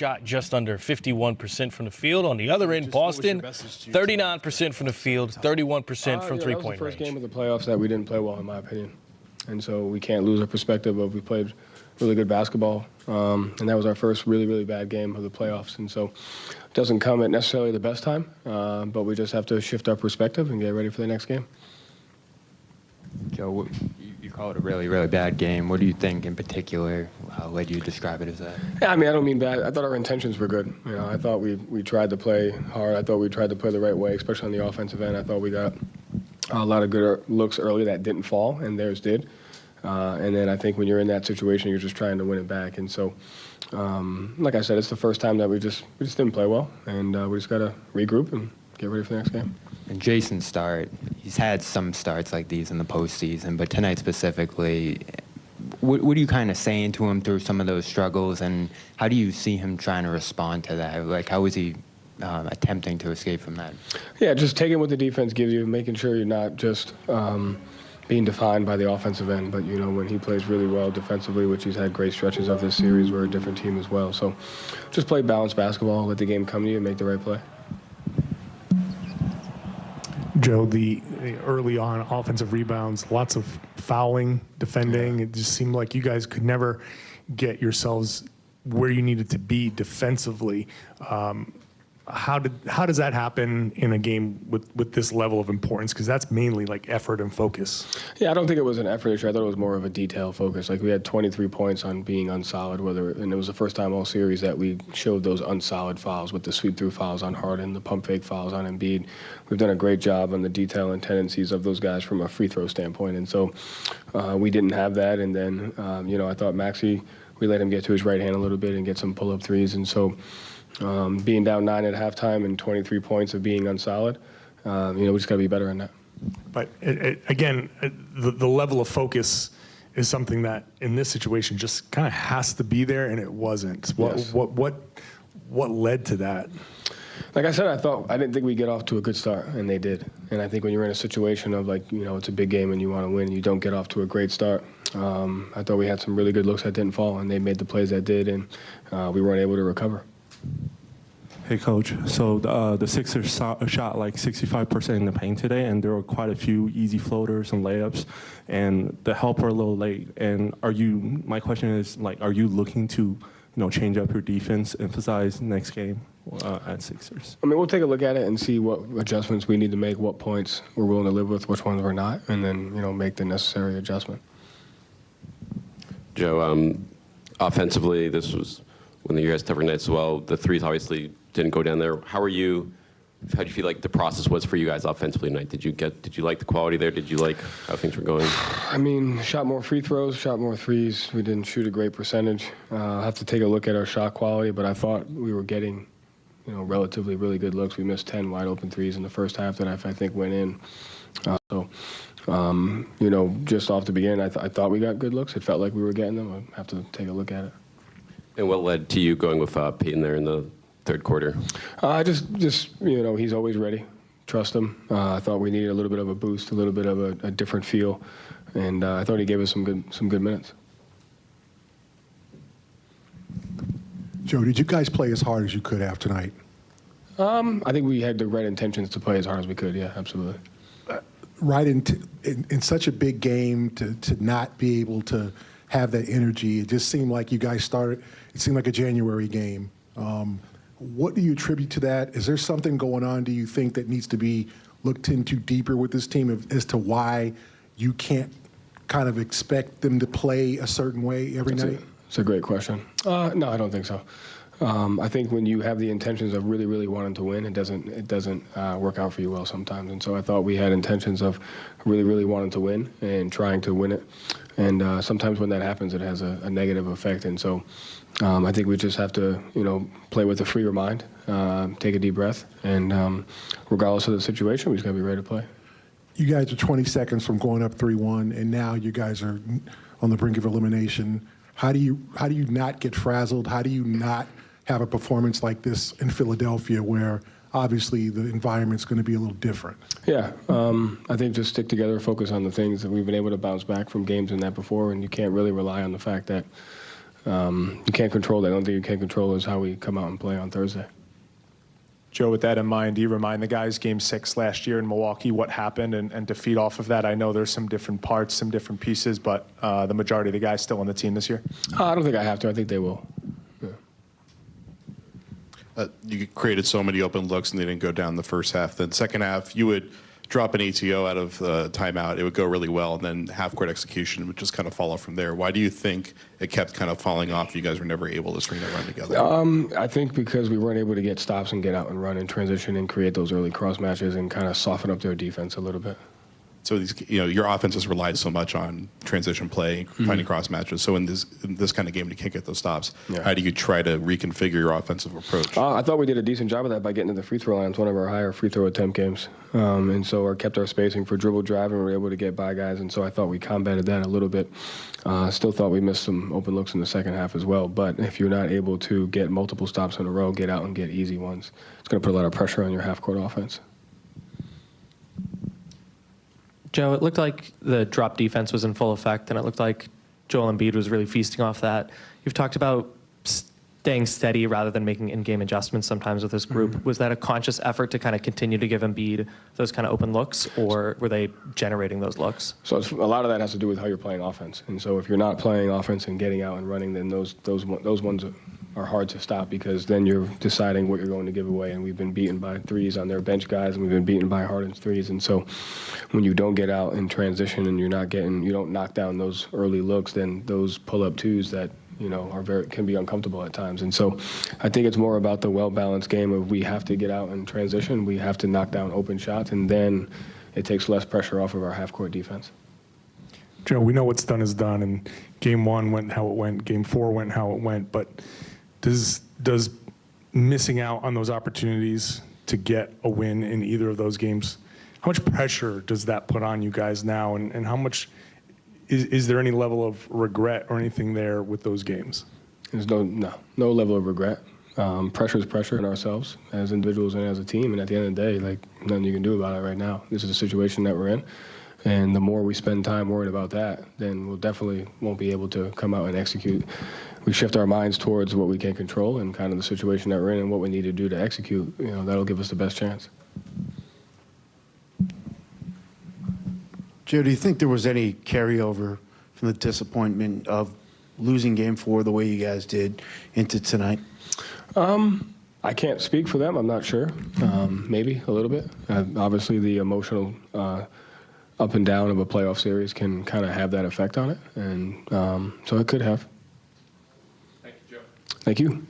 shot just under 51% from the field. On the other end, Boston, 39% from the field, 31% from three-point range. That was the first game of the playoffs that we didn't play well, in my opinion. And so we can't lose our perspective of we played really good basketball. And that was our first really, really bad game of the playoffs. And so it doesn't come at necessarily the best time, but we just have to shift our perspective and get ready for the next game. Joe, you call it a really, really bad game. What do you think in particular led you to describe it as that? Yeah, I mean, I don't mean bad. I thought our intentions were good. You know, I thought we tried to play hard. I thought we tried to play the right way, especially on the offensive end. I thought we got a lot of good looks early that didn't fall, and theirs did. And then I think when you're in that situation, you're just trying to win it back. And so, like I said, it's the first time that we just didn't play well, and we just got to regroup and get ready for the next game. And Jason's start, he's had some starts like these in the postseason, but tonight specifically, what are you kind of saying to him through some of those struggles, and how do you see him trying to respond to that? Like, how is he attempting to escape from that? Yeah, just taking what the defense gives you, making sure you're not just being defined by the offensive end, but, you know, when he plays really well defensively, which he's had great stretches of this series, we're a different team as well. So just play balanced basketball, let the game come to you, and make the right play. Joe, the early on offensive rebounds, lots of fouling, defending. It just seemed like you guys could never get yourselves where you needed to be defensively. How does that happen in a game with this level of importance? Because that's mainly like effort and focus. Yeah, I don't think it was an effort issue. I thought it was more of a detail focus. Like, we had 23 points on being unsolid, and it was the first time all series that we showed those unsolid fouls with the sweep-through fouls on Harden, the pump-fake fouls on Embiid. We've done a great job on the detail and tendencies of those guys from a free throw standpoint, and so we didn't have that. And then, you know, I thought Maxey, we let him get to his right hand a little bit and get some pull-up threes, and so being down 9 at halftime and 23 points of being unsolid, you know, we just got to be better in that. But again, the level of focus is something that in this situation just kind of has to be there, and it wasn't. Yes. What led to that? Like I said, I didn't think we'd get off to a good start, and they did. And I think when you're in a situation of, like, you know, it's a big game and you want to win, and you don't get off to a great start. I thought we had some really good looks that didn't fall, and they made the plays that did, and we weren't able to recover. Hey, Coach. So the Sixers shot like 65% in the paint today, and there were quite a few easy floaters and layups, and the help were a little late. And my question is, like, are you looking to, you know, change up your defense, emphasize next game at Sixers? I mean, we'll take a look at it and see what adjustments we need to make, what points we're willing to live with, which ones we're not, and then, you know, make the necessary adjustment. Joe, offensively, this was one of you guys' tougher nights as well. The threes obviously didn't go down there. How do you feel like the process was for you guys offensively tonight? Did you like the quality there? Did you like how things were going? I mean, shot more free throws, shot more threes. We didn't shoot a great percentage. I'll have to take a look at our shot quality, but I thought we were getting, you know, relatively really good looks. We missed 10 wide open threes in the first half that I think went in. You know, just off the beginning, I thought we got good looks. It felt like we were getting them. I'll have to take a look at it. And what led to you going with Peyton there in the third quarter? Just you know, he's always ready. Trust him. I thought we needed a little bit of a boost, a little bit of a different feel, and I thought he gave us some good minutes. Joe, did you guys play as hard as you could after tonight? I think we had the right intentions to play as hard as we could. Yeah, absolutely. Right in such a big game to not be able to have that energy, it just seemed like you guys started. It seemed like a January game. What do you attribute to that? Is there something going on, do you think, that needs to be looked into deeper with this team as to why you can't kind of expect them to play a certain way every night? It's a great question. No, I don't think so. I think when you have the intentions of really, really wanting to win, it doesn't work out for you well sometimes. And so I thought we had intentions of really, really wanting to win and trying to win it. And sometimes when that happens, it has a negative effect. And so I think we just have to, you know, play with a freer mind, take a deep breath, and regardless of the situation, we just got to be ready to play. You guys are 20 seconds from going up 3-1, and now you guys are on the brink of elimination. How do you not get frazzled? How do you not have a performance like this in Philadelphia, where obviously the environment's going to be a little different? Yeah, I think just stick together, focus on the things that we've been able to bounce back from games in that before, and you can't really rely on the fact that You can't control that. The only thing you can't control is how we come out and play on Thursday. Joe, with that in mind, do you remind the guys Game 6 last year in Milwaukee what happened and to feed off of that? I know there's some different parts, some different pieces, but the majority of the guys still on the team this year? I don't think I have to. I think they will. Yeah. You created so many open looks and they didn't go down the first half. Then second half, you would drop an ATO out of timeout. It would go really well, and then half-court execution would just kind of fall off from there. Why do you think it kept kind of falling off? You guys were never able to string that run together. I think because we weren't able to get stops and get out and run and transition and create those early cross matches and kind of soften up their defense a little bit. So these, your offense has relied so much on transition play, finding cross matches. So in this kind of game, you can't get those stops. Yeah. How do you try to reconfigure your offensive approach? I thought we did a decent job of that by getting to the free throw line. It's one of our higher free throw attempt games. And so we kept our spacing for dribble drive, and we were able to get by guys. And so I thought we combated that a little bit. Still thought we missed some open looks in the second half as well. But if you're not able to get multiple stops in a row, get out and get easy ones, it's going to put a lot of pressure on your half-court offense. Joe, it looked like the drop defense was in full effect, and it looked like Joel Embiid was really feasting off that. You've talked about staying steady rather than making in-game adjustments sometimes with this group. Was that a conscious effort to kind of continue to give Embiid those kind of open looks, or were they generating those looks? So a lot of that has to do with how you're playing offense. And so if you're not playing offense and getting out and running, then those ones are hard to stop, because then you're deciding what you're going to give away. And we've been beaten by threes on their bench guys, and we've been beaten by Harden's threes. And so when you don't get out in transition and you don't knock down those early looks, then those pull-up twos that can be uncomfortable at times. And so I think it's more about the well-balanced game of we have to get out and transition, we have to knock down open shots, and then it takes less pressure off of our half-court defense. Joe, we know what's done is done, and Game 1 went how it went, Game 4 went how it went, but does missing out on those opportunities to get a win in either of those games, how much pressure does that put on you guys now, and how much is there any level of regret or anything there with those games? There's no level of regret. Pressure is pressure in ourselves as individuals and as a team, and at the end of the day, nothing you can do about it right now. This is the situation that we're in, and the more we spend time worried about that, then we'll definitely won't be able to come out and execute. We shift our minds towards what we can control and kind of the situation that we're in and what we need to do to execute. That'll give us the best chance. Joe, do you think there was any carryover from the disappointment of losing Game 4 the way you guys did into tonight? I can't speak for them. I'm not sure. Maybe a little bit. Obviously, the emotional up and down of a playoff series can kind of have that effect on it, and so it could have. Thank you, Joe. Thank you.